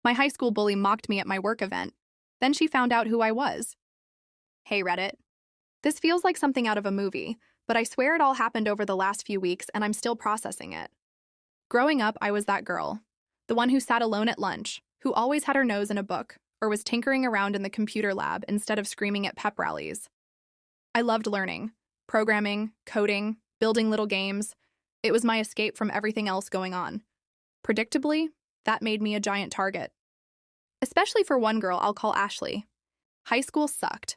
My high school bully mocked me at my work event. Then she found out who I was. Hey, Reddit. This feels like something out of a movie, but I swear it all happened over the last few weeks and I'm still processing it. Growing up, I was that girl. The one who sat alone at lunch, who always had her nose in a book, or was tinkering around in the computer lab instead of screaming at pep rallies. I loved learning, programming, coding, building little games. It was my escape from everything else going on. Predictably, that made me a giant target. Especially for one girl I'll call Ashley. High school sucked.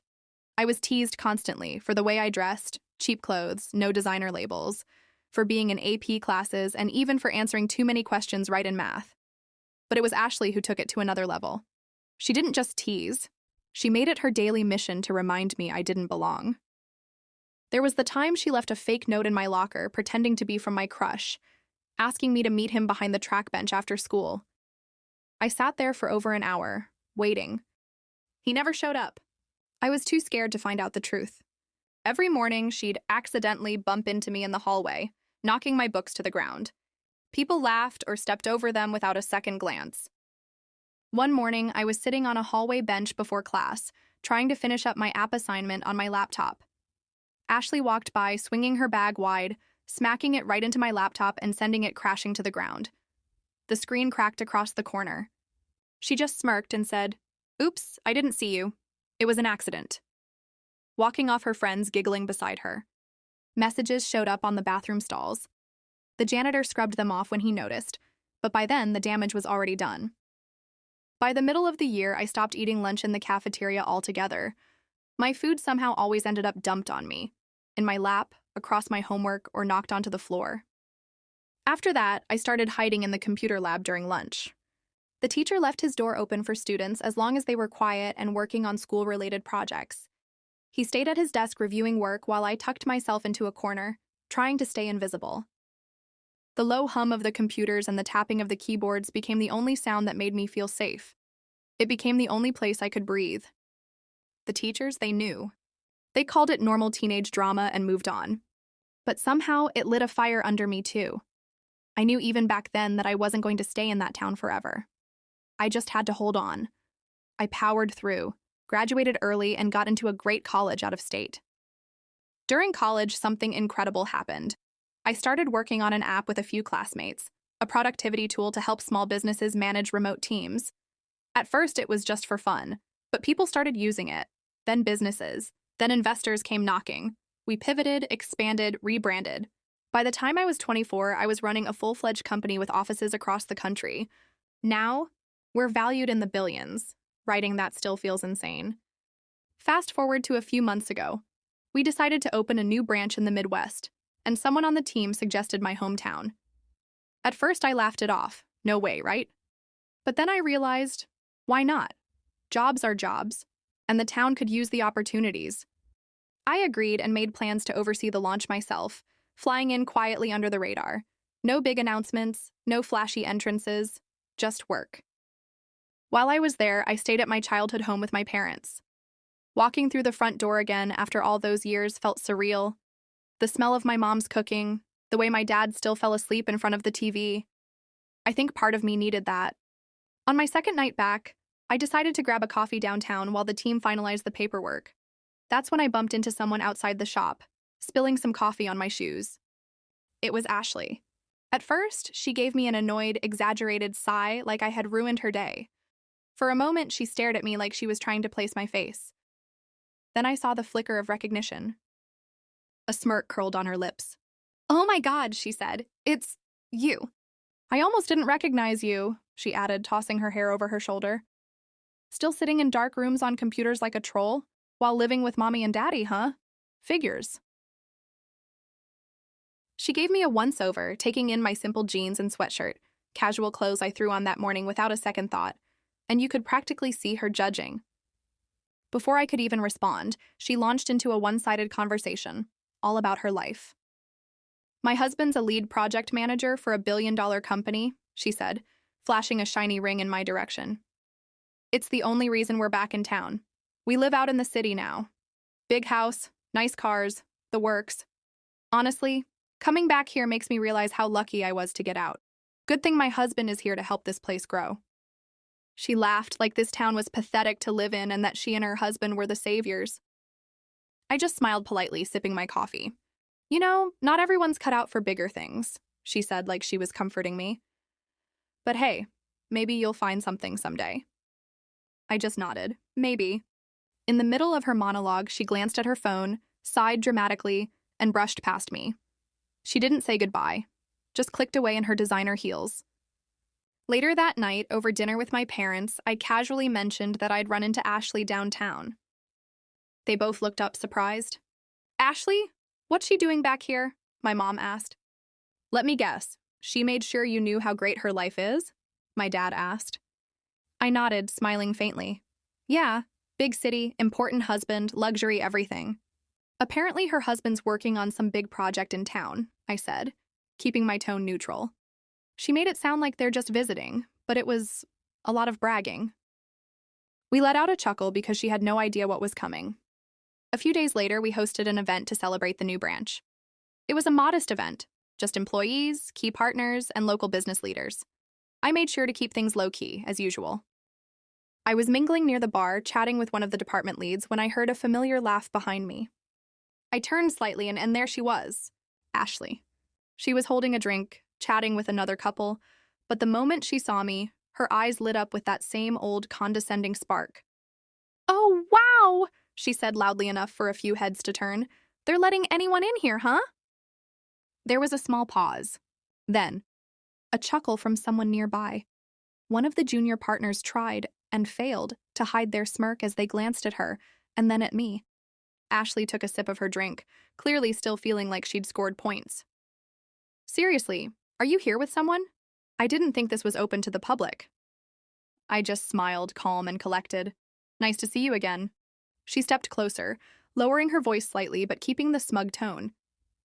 I was teased constantly for the way I dressed, cheap clothes, no designer labels, for being in AP classes, and even for answering too many questions right in math. But it was Ashley who took it to another level. She didn't just tease. She made it her daily mission to remind me I didn't belong. There was the time she left a fake note in my locker pretending to be from my crush, asking me to meet him behind the track bench after school. I sat there for over an hour, waiting. He never showed up. I was too scared to find out the truth. Every morning, she'd accidentally bump into me in the hallway, knocking my books to the ground. People laughed or stepped over them without a second glance. One morning, I was sitting on a hallway bench before class, trying to finish up my app assignment on my laptop. Ashley walked by, swinging her bag wide, smacking it right into my laptop and sending it crashing to the ground. The screen cracked across the corner. She just smirked and said, "Oops, I didn't see you. It was an accident." Walking off, her friends giggling beside her. Messages showed up on the bathroom stalls. The janitor scrubbed them off when he noticed, but by then the damage was already done. By the middle of the year, I stopped eating lunch in the cafeteria altogether. My food somehow always ended up dumped on me, in my lap, across my homework, or knocked onto the floor. After that, I started hiding in the computer lab during lunch. The teacher left his door open for students as long as they were quiet and working on school-related projects. He stayed at his desk reviewing work while I tucked myself into a corner, trying to stay invisible. The low hum of the computers and the tapping of the keyboards became the only sound that made me feel safe. It became the only place I could breathe. The teachers, they knew. They called it normal teenage drama and moved on. But somehow it lit a fire under me too. I knew even back then that I wasn't going to stay in that town forever. I just had to hold on. I powered through, graduated early, and got into a great college out of state. During college, something incredible happened. I started working on an app with a few classmates, a productivity tool to help small businesses manage remote teams. At first, it was just for fun, but people started using it, then businesses, then investors came knocking. We pivoted, expanded, rebranded. By the time I was 24, I was running a full-fledged company with offices across the country. Now, we're valued in the billions. Writing that still feels insane. Fast forward to a few months ago. We decided to open a new branch in the Midwest, and someone on the team suggested my hometown. At first, I laughed it off. No way, right? But then I realized, why not? Jobs are jobs, and the town could use the opportunities. I agreed and made plans to oversee the launch myself, flying in quietly under the radar. No big announcements, no flashy entrances, just work. While I was there, I stayed at my childhood home with my parents. Walking through the front door again after all those years felt surreal. The smell of my mom's cooking, the way my dad still fell asleep in front of the TV. I think part of me needed that. On my second night back, I decided to grab a coffee downtown while the team finalized the paperwork. That's when I bumped into someone outside the shop, spilling some coffee on my shoes. It was Ashley. At first, she gave me an annoyed, exaggerated sigh like I had ruined her day. For a moment, she stared at me like she was trying to place my face. Then I saw the flicker of recognition. A smirk curled on her lips. "Oh my God," she said. "It's you." "I almost didn't recognize you," she added, tossing her hair over her shoulder. "Still sitting in dark rooms on computers like a troll, while living with mommy and daddy, huh? Figures." She gave me a once-over, taking in my simple jeans and sweatshirt, casual clothes I threw on that morning without a second thought, and you could practically see her judging. Before I could even respond, she launched into a one-sided conversation, all about her life. "My husband's a lead project manager for a billion-dollar company," she said, flashing a shiny ring in my direction. "It's the only reason we're back in town. We live out in the city now. Big house, nice cars, the works. Honestly, coming back here makes me realize how lucky I was to get out. Good thing my husband is here to help this place grow." She laughed like this town was pathetic to live in and that she and her husband were the saviors. I just smiled politely, sipping my coffee. You know, not everyone's cut out for bigger things, she said like she was comforting me. But hey, maybe you'll find something someday. I just nodded. Maybe. In the middle of her monologue, she glanced at her phone, sighed dramatically, and brushed past me. She didn't say goodbye, just clicked away in her designer heels. Later that night, over dinner with my parents, I casually mentioned that I'd run into Ashley downtown. They both looked up surprised. Ashley? What's she doing back here? My mom asked. Let me guess. She made sure you knew how great her life is? My dad asked. I nodded, smiling faintly. Yeah, big city, important husband, luxury everything. Apparently her husband's working on some big project in town, I said, keeping my tone neutral. She made it sound like they're just visiting, but it was a lot of bragging. We let out a chuckle because she had no idea what was coming. A few days later, we hosted an event to celebrate the new branch. It was a modest event, just employees, key partners, and local business leaders. I made sure to keep things low-key, as usual. I was mingling near the bar, chatting with one of the department leads, when I heard a familiar laugh behind me. I turned slightly, and there she was, Ashley. She was holding a drink, chatting with another couple, but the moment she saw me, her eyes lit up with that same old condescending spark. Oh, wow, she said loudly enough for a few heads to turn. They're letting anyone in here, huh? There was a small pause. Then, a chuckle from someone nearby. One of the junior partners tried, and failed, to hide their smirk as they glanced at her, and then at me. Ashley took a sip of her drink, clearly still feeling like she'd scored points. Seriously, are you here with someone? I didn't think this was open to the public. I just smiled, calm and collected. Nice to see you again. She stepped closer, lowering her voice slightly but keeping the smug tone.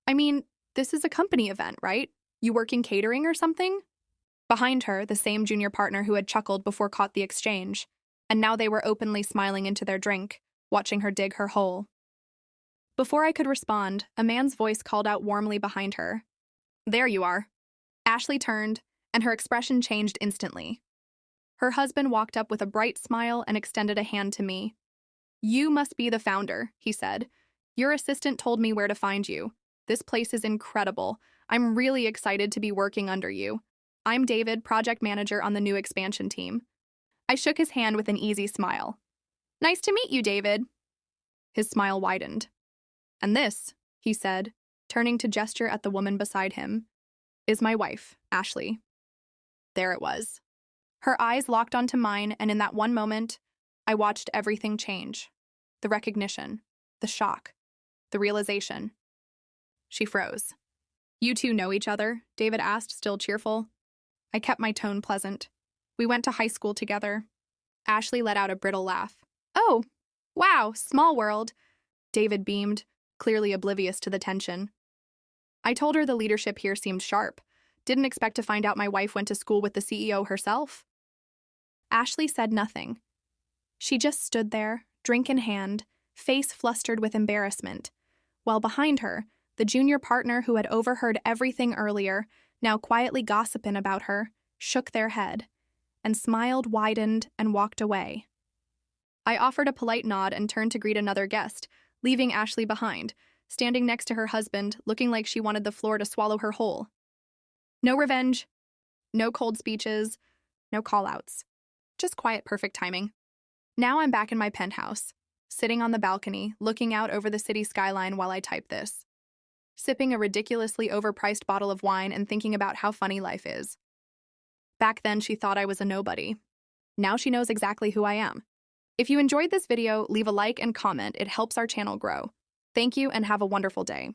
I mean, this is a company event, right? You working catering or something? Behind her, the same junior partner who had chuckled before caught the exchange, and now they were openly smiling into their drink, watching her dig her hole. Before I could respond, a man's voice called out warmly behind her. There you are. Ashley turned, and her expression changed instantly. Her husband walked up with a bright smile and extended a hand to me. You must be the founder, he said. Your assistant told me where to find you. This place is incredible. I'm really excited to be working under you. I'm David, project manager on the new expansion team. I shook his hand with an easy smile. Nice to meet you, David. His smile widened. And this, he said, turning to gesture at the woman beside him, is my wife, Ashley. There it was. Her eyes locked onto mine, and in that one moment, I watched everything change. The recognition, the shock, the realization. She froze. You two know each other? David asked, still cheerful. I kept my tone pleasant. We went to high school together. Ashley let out a brittle laugh. Oh, wow, small world. David beamed, clearly oblivious to the tension. I told her the leadership here seemed sharp. Didn't expect to find out my wife went to school with the CEO herself. Ashley said nothing. She just stood there, drink in hand, face flustered with embarrassment, while behind her, the junior partner who had overheard everything earlier, now quietly gossiping about her, shook their head, and smiled, widened, and walked away. I offered a polite nod and turned to greet another guest, leaving Ashley behind, standing next to her husband, looking like she wanted the floor to swallow her whole. No revenge, no cold speeches, no call-outs. Just quiet, perfect timing. Now I'm back in my penthouse, sitting on the balcony, looking out over the city skyline while I type this. Sipping a ridiculously overpriced bottle of wine and thinking about how funny life is. Back then, she thought I was a nobody. Now she knows exactly who I am. If you enjoyed this video, leave a like and comment. It helps our channel grow. Thank you and have a wonderful day.